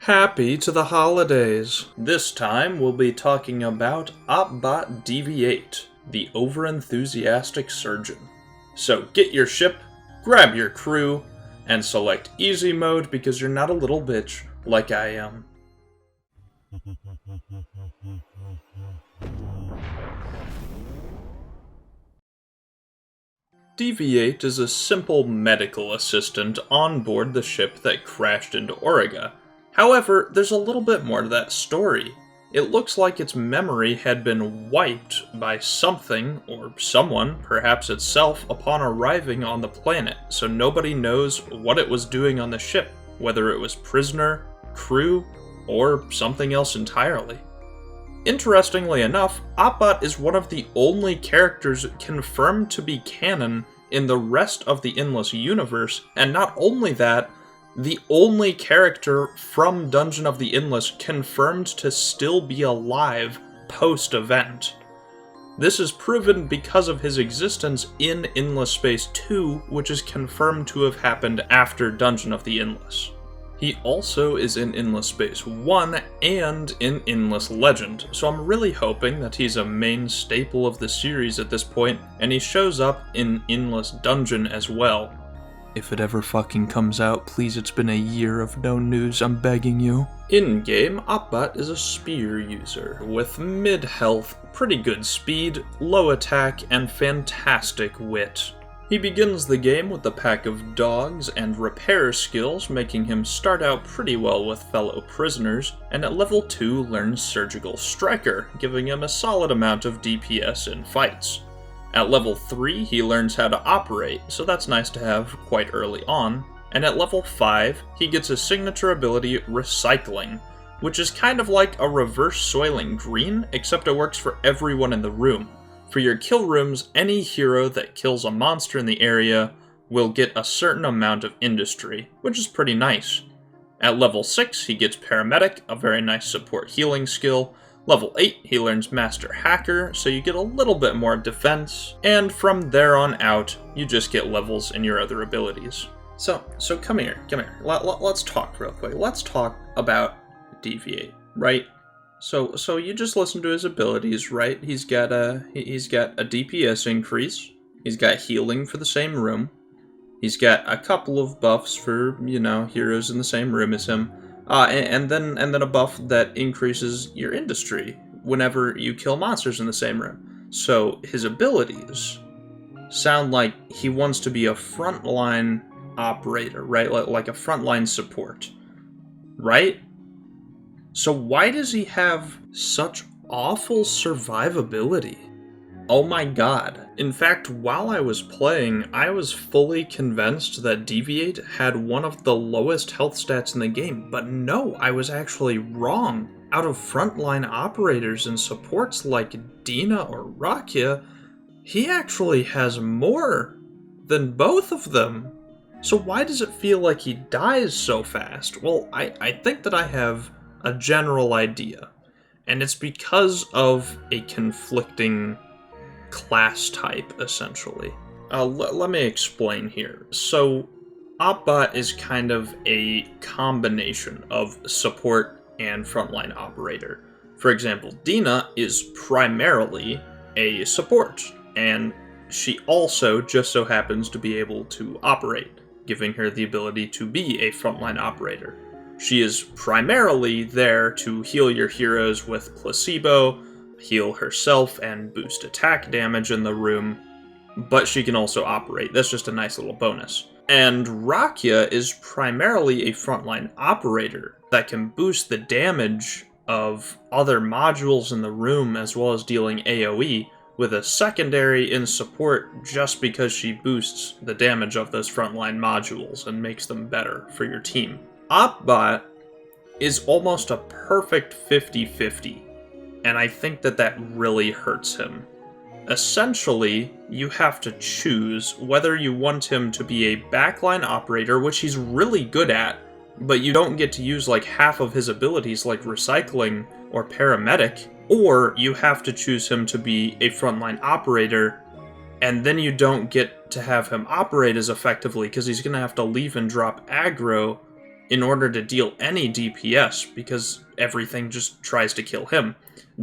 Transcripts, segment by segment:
Happy to the holidays! This time we'll be talking about Opbot DV8, the Overenthusiastic Surgeon. So get your ship, grab your crew, and select easy mode because you're not a little bitch like I am. DV8 is a simple medical assistant on board the ship that crashed into Auriga. However, there's a little bit more to that story. It looks like its memory had been wiped by something, or someone, perhaps itself, upon arriving on the planet, so nobody knows what it was doing on the ship, whether it was prisoner, crew, or something else entirely. Interestingly enough, Opbot is one of the only characters confirmed to be canon in the rest of the Endless universe, and not only that, the only character from Dungeon of the Endless confirmed to still be alive post-event. This is proven because of his existence in Endless Space 2, which is confirmed to have happened after Dungeon of the Endless. He also is in Endless Space 1 and in Endless Legend, so I'm really hoping that he's a main staple of the series at this point, and he shows up in Endless Dungeon as well. If it ever fucking comes out, please, it's been a year of no news, I'm begging you. In-game, Opbot is a spear user, with mid-health, pretty good speed, low attack, and fantastic wit. He begins the game with a pack of dogs and repair skills, making him start out pretty well with fellow prisoners, and at level 2 learns Surgical Striker, giving him a solid amount of DPS in fights. At level 3, he learns how to operate, so that's nice to have quite early on, and at level 5, he gets his signature ability, Recycling, which is kind of like a reverse Soiling Green, except it works for everyone in the room. For your kill rooms, any hero that kills a monster in the area will get a certain amount of industry, which is pretty nice. At level 6, he gets Paramedic, a very nice support healing skill. Level 8, he learns Master Hacker, so you get a little bit more defense, and from there on out, you just get levels in your other abilities. So come here. Let's talk real quick. Let's talk about DV8, right? So you just listen to his abilities, right? He's got a DPS increase. He's got healing for the same room. He's got a couple of buffs for, heroes in the same room as him. And then a buff that increases your industry whenever you kill monsters in the same room. So his abilities sound like he wants to be a frontline operator, right? Like a frontline support, right? So why does he have such awful survivability? Oh my god. In fact, while I was playing, I was fully convinced that DV8 had one of the lowest health stats in the game, but no, I was actually wrong. Out of frontline operators and supports like Dina or Rakia, he actually has more than both of them. So why does it feel like he dies so fast? Well, I think that I have a general idea, and it's because of a conflicting class type, essentially. Let me explain here. So, Opbot is kind of a combination of support and frontline operator. For example, Dina is primarily a support, and she also just so happens to be able to operate, giving her the ability to be a frontline operator. She is primarily there to heal your heroes with placebo, heal herself, and boost attack damage in the room, but she can also operate. That's just a nice little bonus. And Rakia is primarily a frontline operator that can boost the damage of other modules in the room as well as dealing AoE, with a secondary in support just because she boosts the damage of those frontline modules and makes them better for your team. Opbot is almost a perfect 50-50. And I think that really hurts him. Essentially, you have to choose whether you want him to be a backline operator, which he's really good at, but you don't get to use like half of his abilities like Recycling or Paramedic, or you have to choose him to be a frontline operator, and then you don't get to have him operate as effectively because he's going to have to leave and drop aggro in order to deal any DPS, because everything just tries to kill him.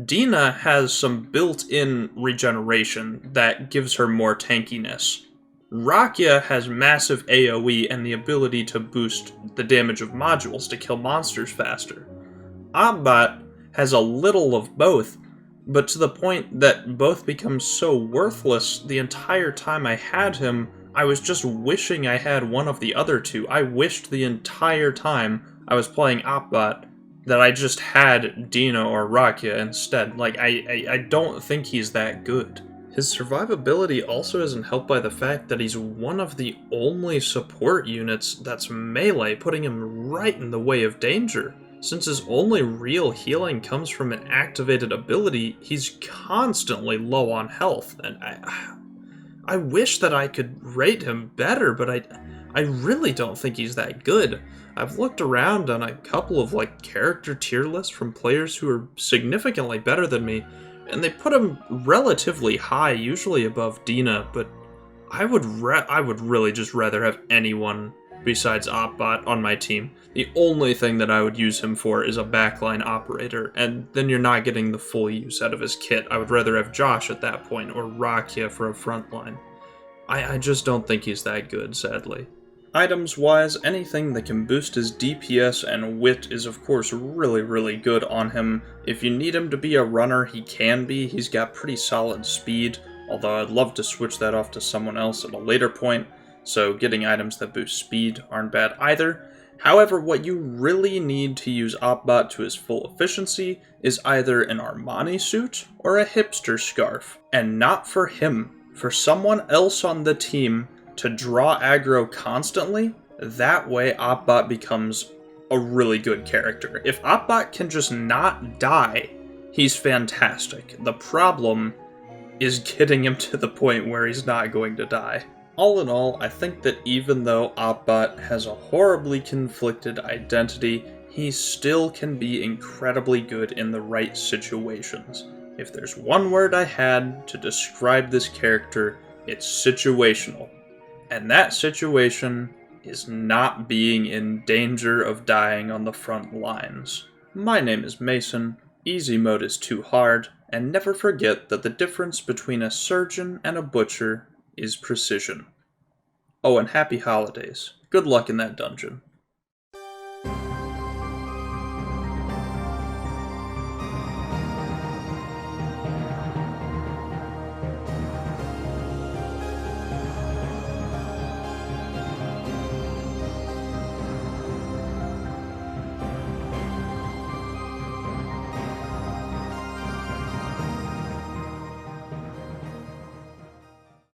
Dina has some built-in regeneration that gives her more tankiness. Rakia has massive AoE and the ability to boost the damage of modules to kill monsters faster. Opbot has a little of both, but to the point that both become so worthless the entire time I had him, I was just wishing I had one of the other two. I wished the entire time I was playing Opbot that I just had Dina or Rakia instead. Like, I don't think he's that good. His survivability also isn't helped by the fact that he's one of the only support units that's melee, putting him right in the way of danger. Since his only real healing comes from an activated ability, he's constantly low on health, and I wish that I could rate him better, but I really don't think he's that good. I've looked around on a couple of character tier lists from players who are significantly better than me, and they put him relatively high, usually above Dina, but I would really just rather have anyone besides Opbot on my team. The only thing that I would use him for is a backline operator, and then you're not getting the full use out of his kit. I would rather have Josh at that point, or Rakia for a frontline. I just don't think he's that good, sadly. Items-wise, anything that can boost his DPS and wit is of course really good on him. If you need him to be a runner, he can be. He's got pretty solid speed, although I'd love to switch that off to someone else at a later point, so getting items that boost speed aren't bad either. However, what you really need to use Opbot to his full efficiency is either an Armani suit or a hipster scarf, and not for him, for someone else on the team to draw aggro constantly. That way Opbot becomes a really good character. If Opbot can just not die, he's fantastic. The problem is getting him to the point where he's not going to die. All in all, I think that even though Opbot has a horribly conflicted identity, he still can be incredibly good in the right situations. If there's one word I had to describe this character, it's situational. And that situation is not being in danger of dying on the front lines. My name is Mason, easy mode is too hard, and never forget that the difference between a surgeon and a butcher is precision. Oh, and happy holidays. Good luck in that dungeon.